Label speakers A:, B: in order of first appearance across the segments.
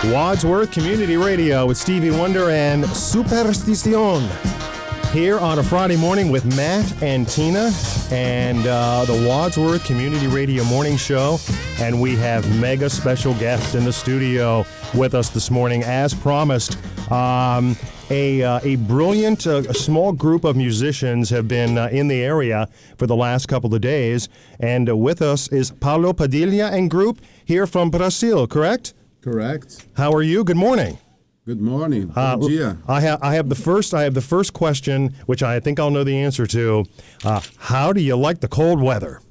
A: Wadsworth Community Radio with Stevie Wonder and Superstición. Here on a Friday morning with Matt and Tina and the Wadsworth Community Radio Morning Show. And we have mega special guests in the studio with us this morning, as promised. A brilliant, small group of musicians have been in the area for the last couple of days. And with us is Paulo Padilha and group here from Brazil, correct?
B: Correct.
A: How are you? Good morning.
B: Good morning. Bom dia.
A: I have the first question, which I think I'll know the answer to. How do you like the cold weather?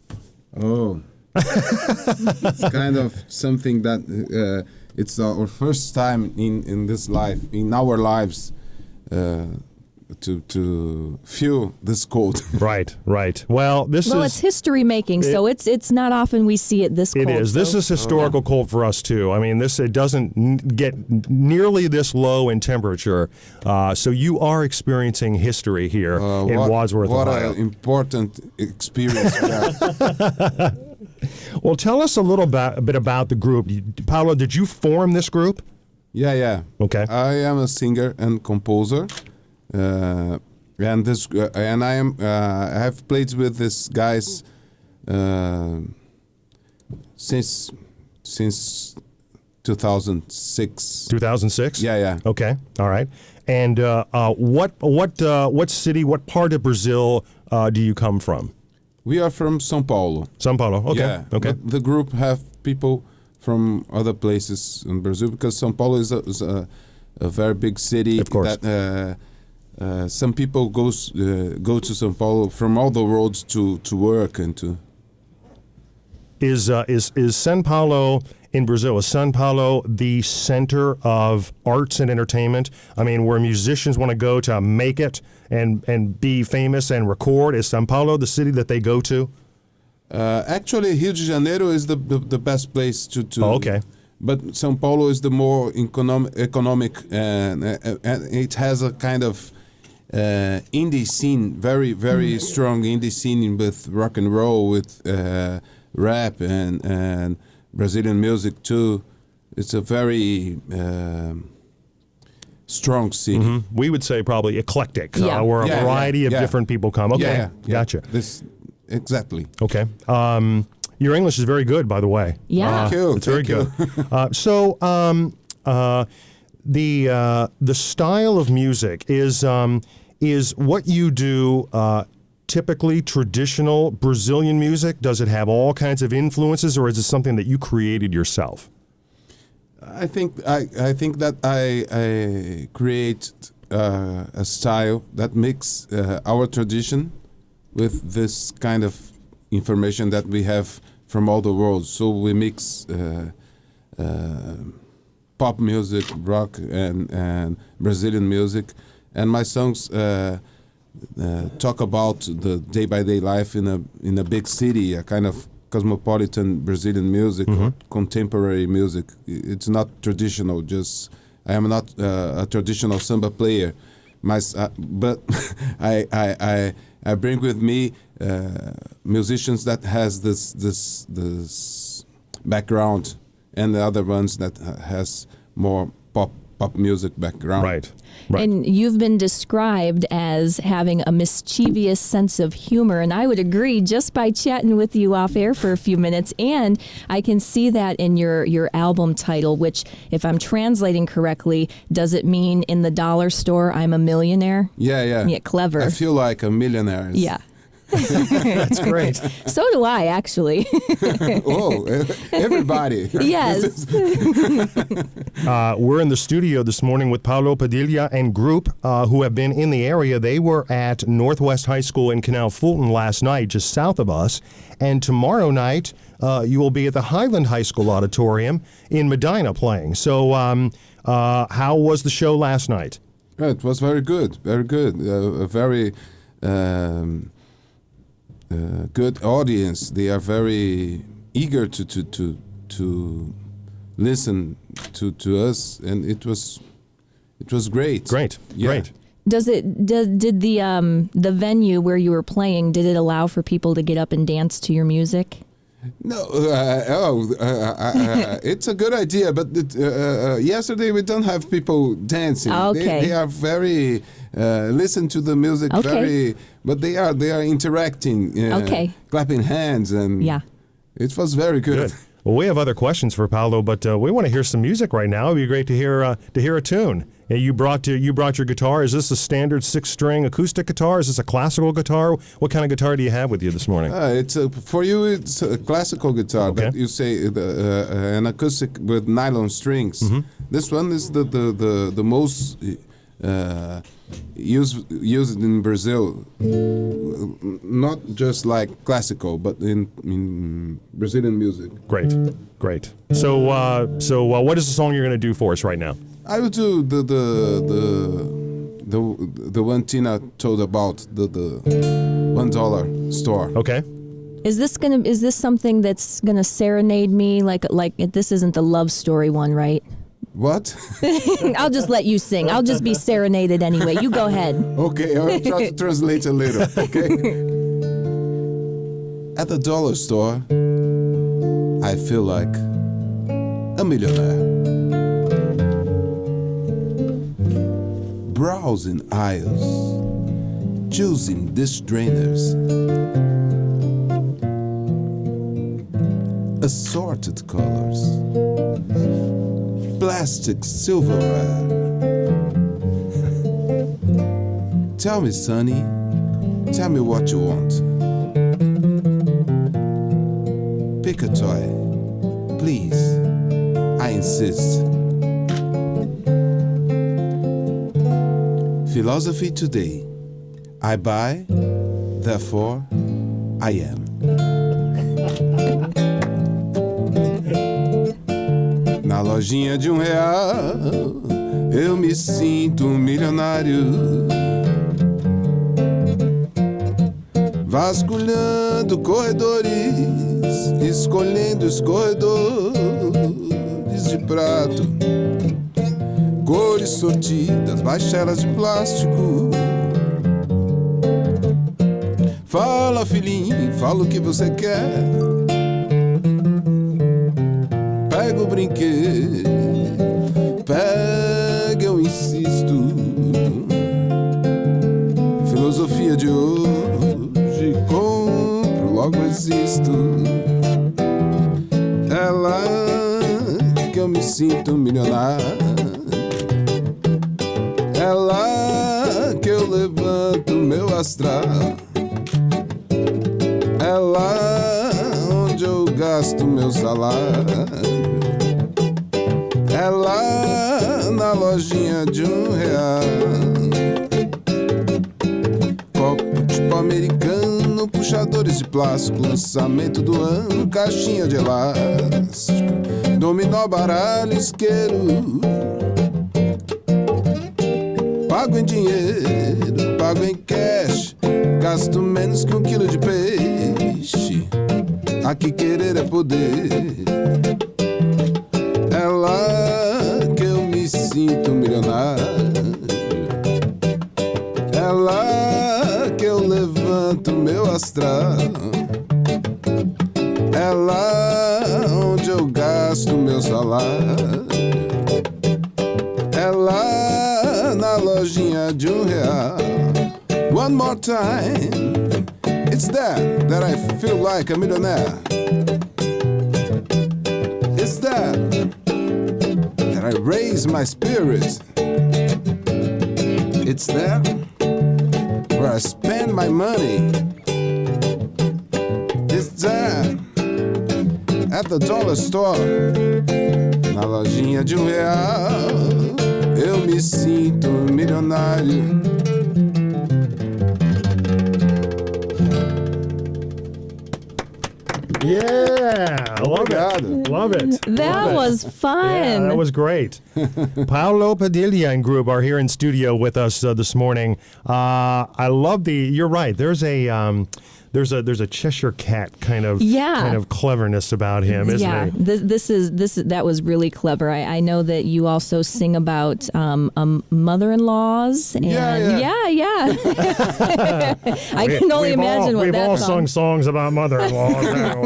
B: Oh, it's kind of something that it's our first time in this life, in our lives, to feel this cold.
A: Right. Well,
C: it's history making, so it's not often we see it this cold.
A: It is. So. This is historical cold for us too. I mean, it doesn't get nearly this low in temperature. So you are experiencing history here in Wadsworth, Ohio.
B: What an important experience.
A: Well, tell us a bit about the group. Paulo, did you form this group?
B: Yeah.
A: Okay.
B: I am a singer and composer. I have played with these guys since 2006.
A: 2006?
B: Yeah.
A: Okay. All right. And what city, what part of Brazil do you come from?
B: We are from São Paulo.
A: São Paulo. Okay.
B: Yeah,
A: okay.
B: The group have people from other places in Brazil because São Paulo is a very big city.
A: Of course.
B: That, some people go to São Paulo from all the roads to work and to.
A: Is São Paulo in Brazil? Is São Paulo the center of arts and entertainment? I mean, where musicians want to go to make it and be famous and record? Is São Paulo the city that they go to?
B: Actually, Rio de Janeiro is the best place to.
A: Oh, okay.
B: But São Paulo is the more economic, and it has a kind of indie scene, very strong indie scene with rock and roll, with rap and Brazilian music too. It's a very strong scene.
A: Mm-hmm. We would say probably eclectic,
C: yeah.
A: Where a variety of different people come. Okay,
B: yeah.
A: Gotcha.
B: Exactly.
A: Okay. Your English is very good, by the way.
C: Yeah.
B: Thank you.
A: It's very good. So the style of music is what you do typically traditional Brazilian music? Does it have all kinds of influences, or is it something that you created yourself?
B: I think that I create a style that mix our tradition with this kind of information that we have from all the world. So we mix pop music, rock, and Brazilian music. And my songs talk about the day-by-day life in a big city, a kind of cosmopolitan Brazilian music, or contemporary music. It's not traditional. I am not a traditional samba player, but I bring with me musicians that has this background, and the other ones that has more pop music background.
A: Right.
C: And you've been described as having a mischievous sense of humor, and I would agree just by chatting with you off air for a few minutes. And I can see that in your album title, which, if I'm translating correctly, does it mean in the dollar store I'm a millionaire?
B: Yeah.
C: Yeah, clever.
B: I feel like a millionaire.
C: Yeah.
A: That's great.
C: So do I, actually.
B: Oh, everybody.
C: Yes.
A: We're in the studio this morning with Paulo Padilha and group who have been in the area. They were at Northwest High School in Canal Fulton last night, just south of us. And tomorrow night, you will be at the Highland High School Auditorium in Medina playing. So how was the show last night?
B: It was very good. Very good. A very... good audience. They are very eager to listen to us, and it was great.
A: Great.
C: Did the venue where you were playing, did it allow for people to get up and dance to your music?
B: No, it's a good idea, but yesterday we don't have people dancing.
C: Okay.
B: They are very listen to the music
C: Okay.
B: but they are interacting,
C: Okay.
B: clapping hands, and
C: Yeah.
B: it was very good.
A: Good. Well, we have other questions for Paulo, but we want to hear some music right now. It'd be great to hear a tune. You brought your guitar. Is this a standard 6-string acoustic guitar? Is this a classical guitar? What kind of guitar do you have with you this morning?
B: It's for you. It's a classical guitar,
A: Okay.
B: but you say an acoustic with nylon strings.
A: Mm-hmm.
B: This one is the most used in Brazil. Not just like classical, but in Brazilian music.
A: Great. So what is the song you're going to do for us right now?
B: I will do the one Tina told about the $1 store.
A: Okay.
C: Is this something that's gonna serenade me? Like this isn't the love story one, right?
B: What?
C: I'll just let you sing. I'll just be serenaded anyway. You go ahead.
B: Okay, I'll try to translate a little. Okay. At the dollar store, I feel like a millionaire. Browsing aisles, choosing dish drainers, assorted colors, plastic silverware. Tell me, Sonny, tell me what you want. Pick a toy, please, I insist. Philosophy today. I buy, therefore I am. Na lojinha de R$1, eu me sinto um milionário. Vasculhando corredores, escolhendo os corredores de prato. Cores sortidas, baixelas de plástico. Fala, filhinho, fala o que você quer. Pega o brinquedo, pega, eu insisto. Filosofia de hoje, compro, logo existo. É lá que eu me sinto milionário. É lá que eu levanto meu astral. É lá onde eu gasto meu salário. É lá na lojinha de R$1. Copo tipo americano, puxadores de plástico, lançamento do ano, caixinha de elástico, dominó, baralho, isqueiro. Pago em dinheiro, pago em cash, gasto menos que 1 quilo de peixe. Aqui querer é poder. É lá que eu me sinto milionário. É lá que eu levanto meu astral. É lá onde eu gasto meu salário. É lá na lojinha de R$1. One more time. It's there that I feel like a millionaire. It's there that I raise my spirits. It's there where I spend my money. It's there at the dollar store. Na lojinha de R$1, eu me sinto milionário.
A: Yeah, I love
B: Obrigado.
A: it. Love it.
C: That was fun.
A: Yeah, that was great. Paulo Padilha and group are here in studio with us this morning. I love you're right. There's there's a Cheshire cat kind of cleverness about him, isn't
C: yeah,
A: it?
C: that was really clever. I know that you also sing about mother-in-laws. And yeah. I can only imagine what
A: we've
C: that
A: all
C: song.
A: sung songs about mother-in-laws that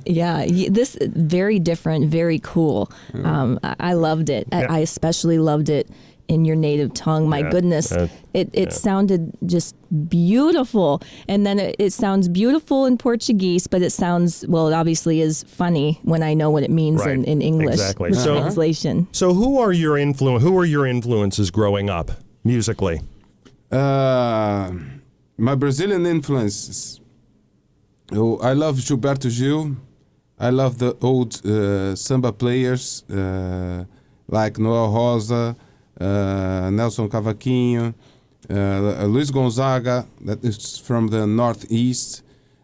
A: way.
C: This very different, very cool. I loved it.
A: Yeah.
C: I especially loved it in your native tongue. My goodness, it sounded just beautiful. And then it sounds beautiful in Portuguese, but it sounds, well, it obviously is funny when I know what it means
A: Right.
C: in English.
A: Exactly.
C: The
A: So-
C: translation.
A: So who were your influences growing up musically?
B: My Brazilian influences. Oh, I love Gilberto Gil. I love the old samba players like Noel Rosa, Nelson Cavaquinho, Luiz Gonzaga, that is from the Northeast,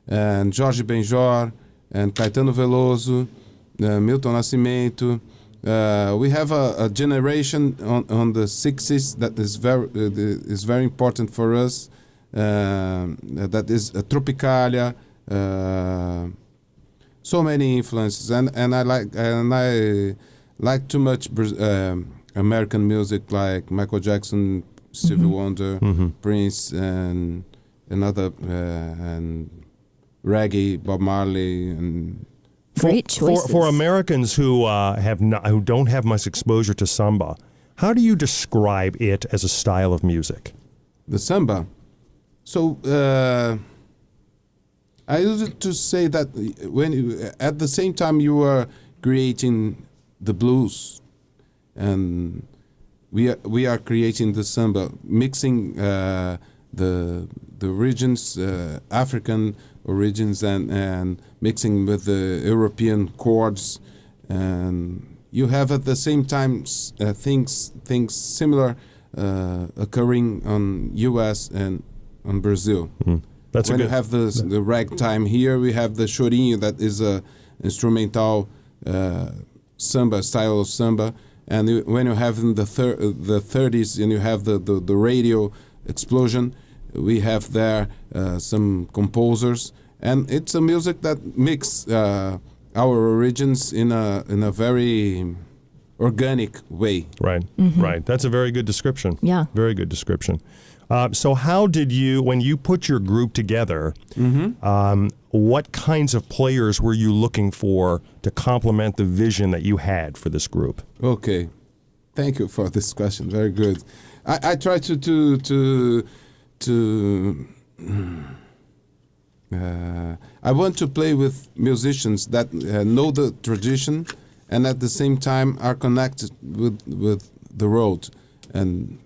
B: and Jorge Benjor, and Caetano Veloso, Milton Nascimento. We have a generation on the 60s that is very important for us. That is Tropicalia. So many influences, and I like too much American music like Michael Jackson, Stevie Wonder, Prince, and another and reggae, Bob Marley, and
C: Great choices.
A: For Americans who who don't have much exposure to samba, how do you describe it as a style of music?
B: the samba. So I used to say that at the same time you are creating the blues, and we are creating the samba, mixing the origins, African origins, and mixing with the European chords, and you have at the same time things similar occurring on U.S. and on Brazil.
A: That's
B: when
A: a good.
B: you have the ragtime here, we have the chorinho, that is a instrumental samba style of samba, and when you have in the 30s and you have the radio explosion, we have there some composers, and it's a music that mix our origins in a very organic way.
A: Right, right. That's a very good description.
C: Yeah.
A: Very good description. So how did you, when you put your group together, what kinds of players were you looking for to complement the vision that you had for this group?
B: Okay, thank you for this question. Very good. I try to I want to play with musicians that know the tradition and at the same time are connected with the road and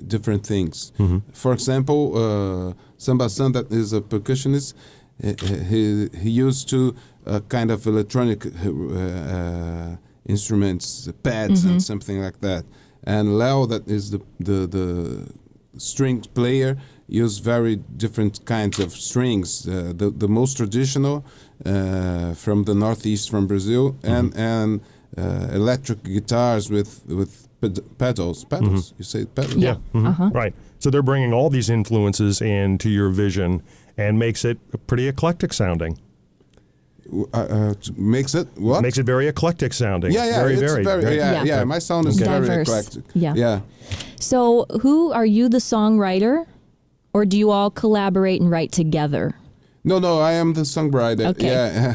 B: different things. For example, Samba San, that is a percussionist, he used to kind of electronic instruments, pads and something like that. And Leo, that is the string player, use very different kinds of strings. The most traditional from the northeast from Brazil, and electric guitars with pedals. Pedals, you say pedals?
C: Yeah.
A: Right. So they're bringing all these influences into your vision and makes it pretty eclectic sounding.
B: Makes it what?
A: Makes it very eclectic sounding.
B: Yeah,
A: very,
B: it's
A: very.
C: Yeah.
B: My sound is very
C: Diverse.
B: eclectic.
C: Yeah. So who are you, the songwriter, or do you all collaborate and write together?
B: No, I am the songwriter.
C: Okay.
B: Yeah,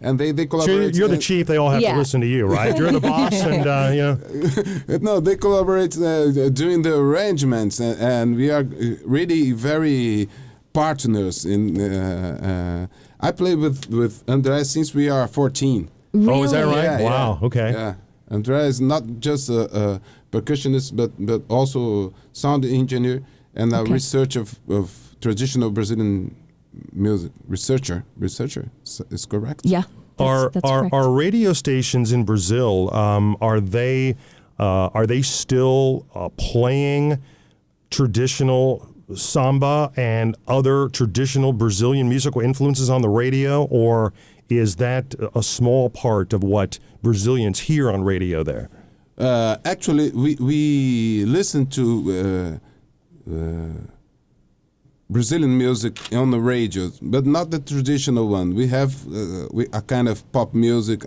B: and they
A: So
B: collaborate.
A: you're the chief. They all have
C: Yeah.
A: to listen to you, right? You're the boss, and
B: No, they collaborate doing the arrangements, and we are really very partners. I play with André since we are 14.
C: Really?
A: Oh, is that right?
B: Yeah,
A: Wow.
B: yeah.
A: Okay.
B: Yeah, André is not just a percussionist, but also sound engineer and a researcher of traditional Brazilian music. Researcher is correct.
C: Yeah. That's correct.
A: Are radio stations in Brazil? Are they still playing traditional samba and other traditional Brazilian musical influences on the radio, or is that a small part of what Brazilians hear on radio there?
B: Actually, we listen to Brazilian music on the radio, but not the traditional one. We have a kind of pop music,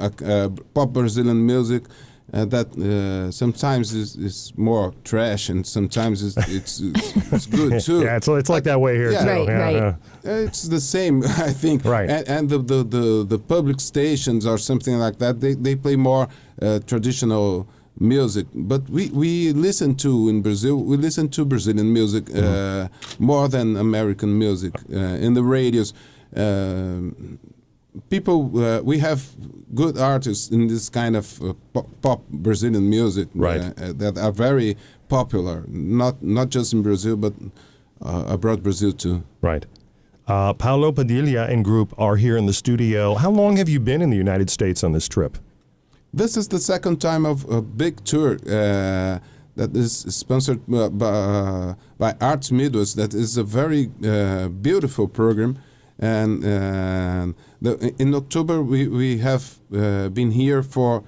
B: pop Brazilian music that sometimes is more trash and sometimes it's good too.
A: Yeah, it's like that way here
B: Yeah.
A: too.
C: Right,
A: Yeah,
C: right.
A: yeah.
B: It's the same, I think.
A: Right.
B: And the public stations or something like that, they play more traditional music. But we listen to, in Brazil, we listen to Brazilian music more than American music in the radios. People, we have good artists in this kind of pop Brazilian music
A: Right.
B: that are very popular, not just in Brazil, but abroad Brazil too.
A: Right. Paulo, Padilha, and group are here in the studio. How long have you been in the United States on this trip?
B: This is the second time of a big tour that is sponsored by Arts Midwest. That is a very beautiful program. And in October, we have been here for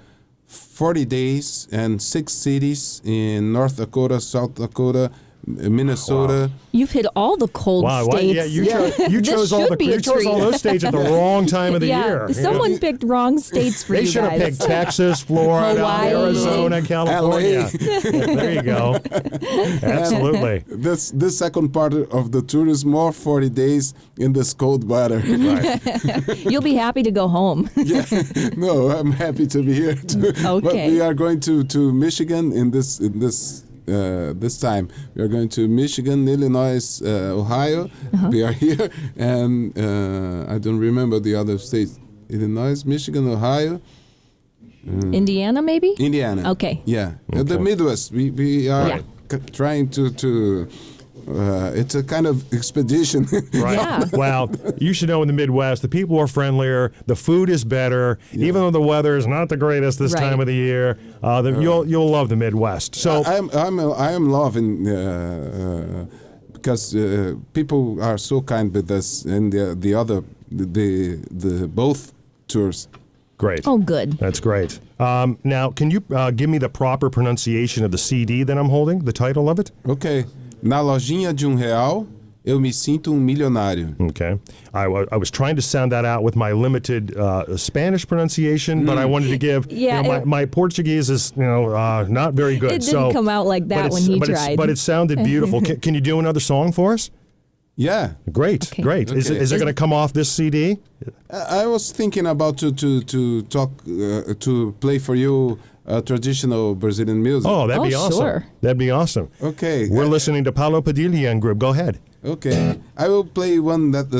B: 40 days and 6 cities in North Dakota, South Dakota, Minnesota.
A: Wow.
C: You've hit all the cold states.
A: Yeah, you
C: This
A: chose all
C: should be a
A: you chose all
C: treat.
A: those states at the wrong time of the
C: yeah,
A: year.
C: someone picked wrong states for
A: They
C: you
A: should have
C: guys.
A: picked Texas, Florida,
C: Hawaii.
A: Arizona, California. There you go. Absolutely.
B: This second part of the tour is more 40 days in this cold weather.
A: Right.
C: You'll be happy to go home.
B: Yeah, no, I'm happy to be here too. But
C: Okay.
B: we are going to Michigan in this time. We are going to Michigan, Illinois, Ohio. We are here, and I don't remember the other states. Illinois, Michigan, Ohio,
C: Indiana, maybe?
B: Indiana.
C: Okay.
B: Yeah,
A: Okay.
B: the Midwest. We are
C: Yeah.
B: trying to. It's a kind of expedition.
A: Right.
C: Yeah.
A: Well, you should know in the Midwest, the people are friendlier, the food is better, even though the weather is not the greatest this
C: Right.
A: time of the year. You'll love the Midwest. So
B: I am loving because people are so kind with us, and the both tours.
A: great.
C: Oh, good.
A: That's great. Now, can you give me the proper pronunciation of the CD that I'm holding, the title of it?
B: Ok. Na lojinha de R$1, eu me sinto milionário.
A: Okay. I was trying to sound that out with my limited Spanish pronunciation, but I wanted to give.
C: Yeah,
A: my Portuguese is not very good.
C: It didn't come out like that when he tried.
A: But it sounded beautiful. Can you do another song for us?
B: Yeah.
A: Great,
C: Okay.
A: great. Is
B: Okay.
A: it going to come off this CD?
B: I was thinking about to talk to play for you traditional Brazilian music.
A: Oh, that'd be awesome.
C: sure.
A: That'd be awesome.
B: Okay.
A: We're listening to Paulo Padilha and group. Go ahead.
B: Okay, I will play one that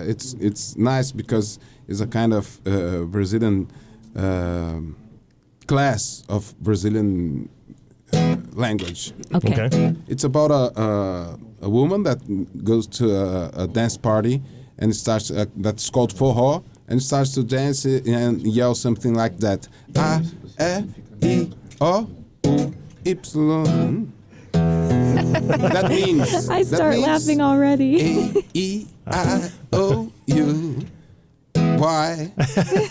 B: it's nice because it's a kind of Brazilian class of Brazilian language.
C: Okay.
B: It's about a woman that goes to a dance party and starts that's called forró and starts to dance and yell something like that. A E I O U Y. That means
C: I start laughing already.
B: A-E-I-O-U. Why?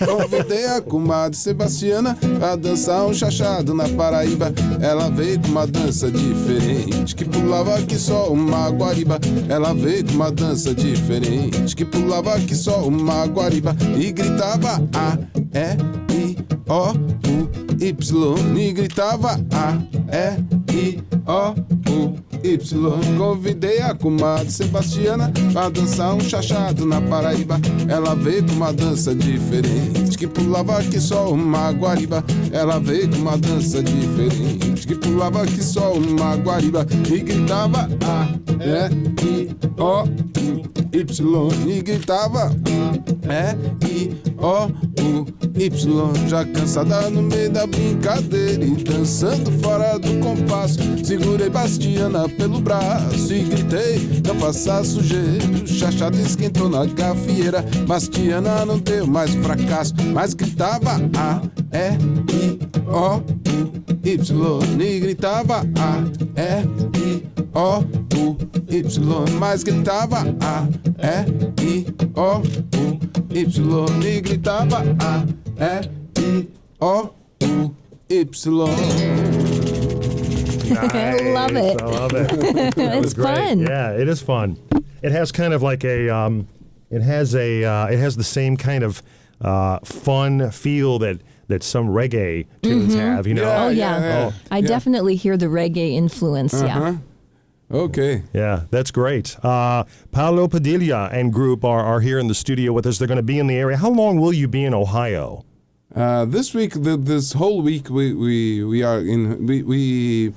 B: Convidei a comadre Sebastiana a dançar um chachado na Paraíba. Ela veio com uma dança diferente que pulava que só uma guariba. Ela veio com uma dança diferente que pulava que só uma guariba e gritava A-E-I-O-U-Y e gritava A-E-I-O-U-Y. Convidei a comadre Sebastiana a dançar um chachado na Paraíba. Ela veio com uma dança diferente que pulava que só uma guariba. Ela veio com uma dança diferente que pulava que só uma guariba e gritava A-E-I-O-U-Y e gritava A-E-I-O-U-Y. Já cansada no meio da brincadeira e dançando fora do compasso, segurei Bastiana pelo braço e gritei: não faça sujeira. O chachado esquentou na gafieira. Bastiana não deu mais fracasso, mas gritava A-E-I-O-U-Y e gritava A-E-I-O-U-Y, mas gritava A-E-I-O-U-Y e gritava A-E-I-O-U-Y.
C: I love it.
A: I love it. That was
C: It's
A: great.
C: fun.
A: Yeah, it is fun. it has kind of like a it has the same kind of fun feel that some reggae tunes have, you know.
B: Yeah,
C: Oh, yeah.
B: yeah.
C: I definitely hear the reggae influence, yeah.
B: Okay.
A: Yeah, that's great. Paulo Padilha and group are here in the studio with us. They're going to be in the area. How long will you be in Ohio?
B: This week, this whole week, we are in we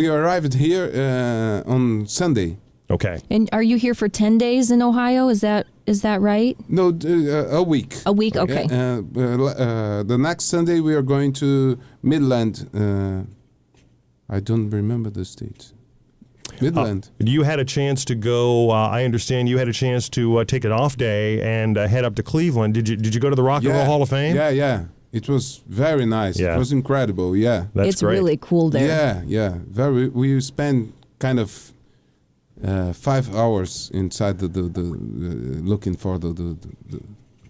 B: arrived here on Sunday.
A: Okay.
C: And are you here for 10 days in Ohio? Is that right?
B: No, a week.
C: A week, okay.
B: The next Sunday we are going to Midland. I don't remember the state. Midland.
A: You had a chance to go. I understand you had a chance to take an off day and head up to Cleveland. Did you go to the Rock and Roll Hall of Fame?
B: Yeah. It was very nice.
A: Yeah.
B: It was incredible. Yeah.
A: That's
C: It's
A: great.
C: really cool there.
B: Yeah. Very. We spent kind of 5 hours inside the looking for the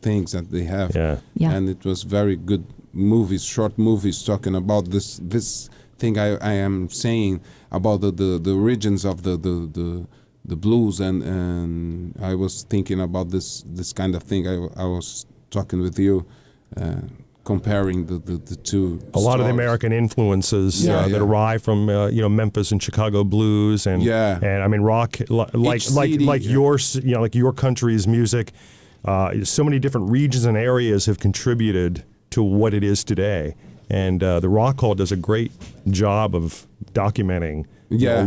B: things that they have.
C: Yeah.
B: And it was very good movies, short movies talking about this thing I am saying about the origins of the blues, and I was thinking about this kind of thing. I was talking with you, comparing the two.
A: A lot of the
B: styles.
A: American influences
B: Yeah,
A: that
B: yeah.
A: arrive from Memphis and Chicago blues, and I mean rock like
B: city,
A: yours, like your country's music. So many different regions and areas have contributed to what it is today, and the Rock Hall does a great job of documenting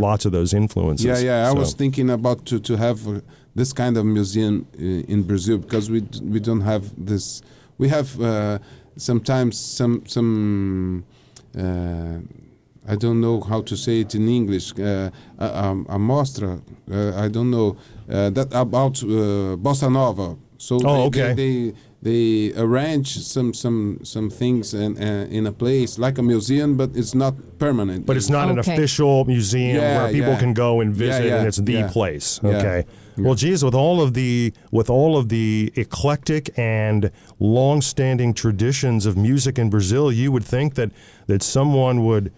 A: lots of those influences.
B: Yeah. I
A: So-
B: was thinking about to have this kind of museum in Brazil, because we don't have this. We have sometimes some I don't know how to say it in English. A mostra. I don't know that about bossa nova. So they arrange some things in a place like a museum, but it's not permanent.
A: But it's not an official museum where people can go and visit, and it's the place. Okay.
B: Yeah.
A: Well, geez, with all of the eclectic and long-standing traditions of music in Brazil, you would think that someone would,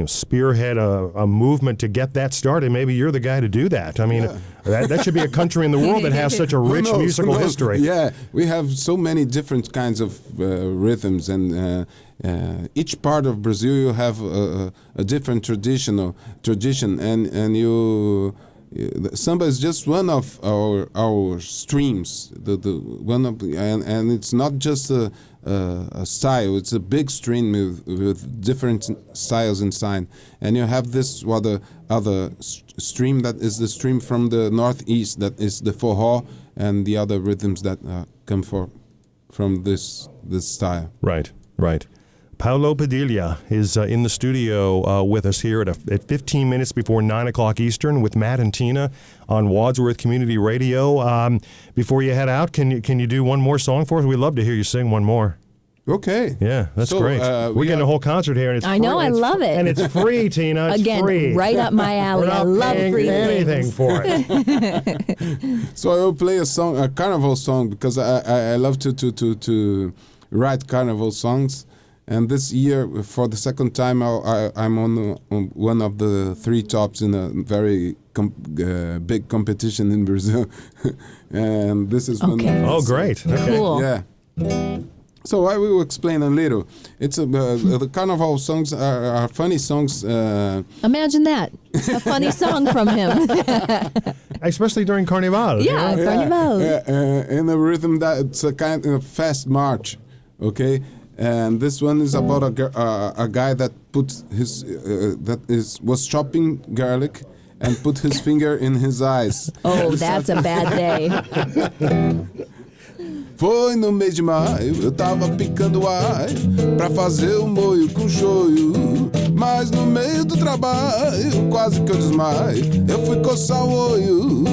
A: spearhead a movement to get that started. Maybe you're the guy to do that. I mean, that should be a country in the world that has such a rich musical history.
B: Yeah, we have so many different kinds of rhythms, and each part of Brazil you have a different tradition, and you. Samba is just one of our streams. And it's not just a style. It's a big stream with different styles inside. And you have this other stream that is the stream from the northeast, that is the forró, and the other rhythms that come from this style.
A: Right. Paulo Padilha is in the studio with us here at 15 minutes before 9 o'clock Eastern with Matt and Tina on Wadsworth Community Radio. Before you head out, can you do one more song for us? We'd love to hear you sing one more.
B: Okay.
A: Yeah, that's great. We're getting a whole concert here, and it's
C: I know, I love it.
A: And it's free, Tina. It's
C: Again,
A: free.
C: right up my alley.
A: We're not
C: I love
A: paying
C: free
A: anything
C: things.
A: for it.
B: So I will play a carnival song, because I love to write carnival songs. And this year, for the second time, I'm on one of the 3 tops in a very big competition in Brazil. And this is one of the
A: Oh, great. Okay.
C: Cool.
B: Yeah. So I will explain a little. It's the carnival songs are funny songs.
C: Imagine that. A funny song from him.
A: Especially during Carnival.
C: Yeah, Carnival.
B: In a rhythm that it's a kind of fast march. Okay. And this one is about a guy that put his was chopping garlic and put his finger in his eyes.
C: Oh, that's a bad day.
B: Foi no mês de maio, eu tava picando alho pra fazer um molho com shoyu. Mas no meio do trabalho, quase que eu desmaio, eu fui coçar o olho.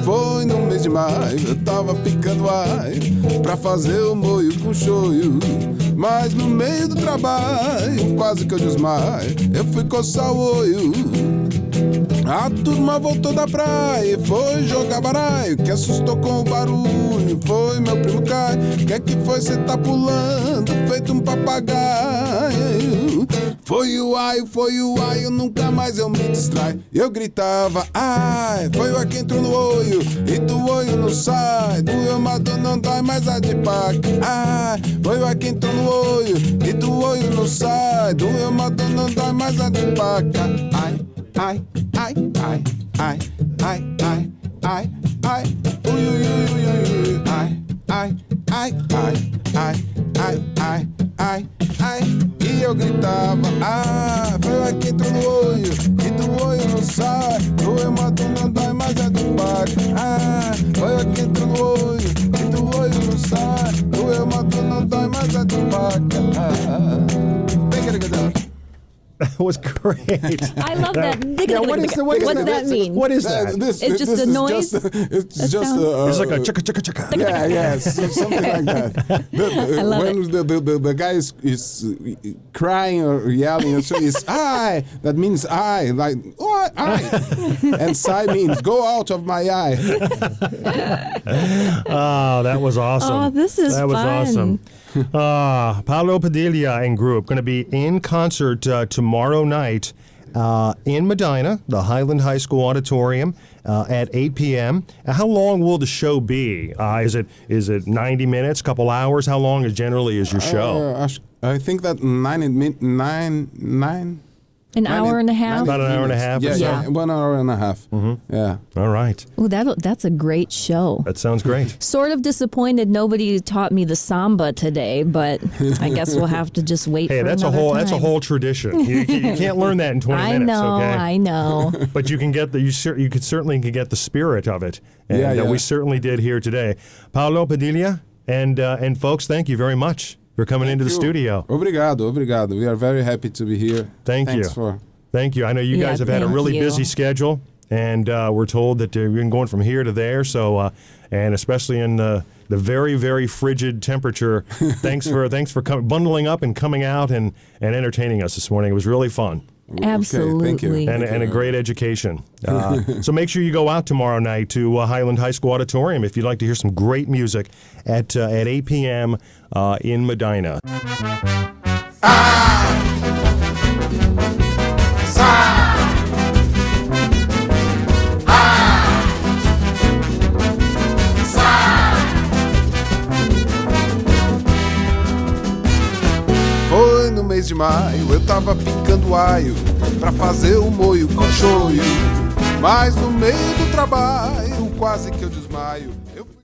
B: Foi no mês de maio, eu tava picando alho pra fazer o molho com shoyu. Mas no meio do trabalho, quase que eu desmaio, eu fui coçar o olho. A turma voltou da praia e foi jogar baralho, que assustou com o barulho, foi meu primo Caio. Que foi, cê tá pulando, feito um papagaio? Foi o ai, eu nunca mais eu me distraio. Eu gritava, ai, foi o ar que entrou no olho, e do olho não sai, doeu, mas não dói mais a de paca. Ai, foi o ar que entrou no olho, e do olho não sai, doeu, mas não dói mais a de paca. Ai, ai, ai, ai, ai, ai, ai, ai, ai, ui, ui, ui, ui, ui, ai, ai, ai, ai, ai, ai, ai, ai, ai. E eu gritava, ah, foi lá que entrou no olho, e do olho não sai, doeu, mas não dói mais a de paca. Ah, foi lá que entrou no olho, e do olho não sai, doeu, mas não dói mais a de paca.
A: That was great.
C: I love that.
A: Yeah, what does
C: that mean?
A: What is that?
C: It's just a noise?
B: It's just
A: It's like a chicka chicka chicka.
B: yeah, something like that.
C: I love
B: when the guy is crying or yelling, so it's I. That means I. Like what I? And sigh means go out of my eye.
A: Oh, that was awesome.
C: Oh, this is
A: That was
C: fun.
A: awesome. Paulo Padilha and group going to be in concert tomorrow night in Medina, the Highland High School Auditorium, at 8 p.m. How long will the show be? Is it 90 minutes, couple hours? How long generally is your show?
B: I think that nine.
C: An hour and a half?
A: About an hour and a half or
B: Yeah,
A: so?
B: yeah, 1 hour and a half.
A: Mm-hmm.
B: Yeah.
A: All right.
C: Oh, that's a great show.
A: That sounds great.
C: Sort of disappointed nobody taught me the samba today, but I guess we'll have to just wait
A: Hey,
C: for
A: that's
C: another time.
A: that's a whole tradition. You can't learn that in 20
C: I
A: minutes.
C: know,
A: Okay?
C: I know.
A: But you can get you could certainly get the spirit of it, and
B: Yeah, yeah.
A: we certainly did here today. Paulo Padilha and folks, thank you very much for coming into the studio.
B: Obrigado. We are very happy to be here.
A: Thank you. Thank you. I know you guys have had a
C: thank
A: really
C: you.
A: busy schedule, and we're told that you've been going from here to there. So, and especially in the very, very frigid temperature, thanks for bundling up and coming out and entertaining us this morning. It was really fun.
C: Absolutely.
B: Okay, thank you.
A: And a great education. So make sure you go out tomorrow night to Highland High School Auditorium if you'd like to hear some great music at 8 p.m. In Medina.
B: Foi no mês de maio, eu tava picando alho pra fazer o moio com shoyu. Mas no meio do trabalho, quase que eu desmaio.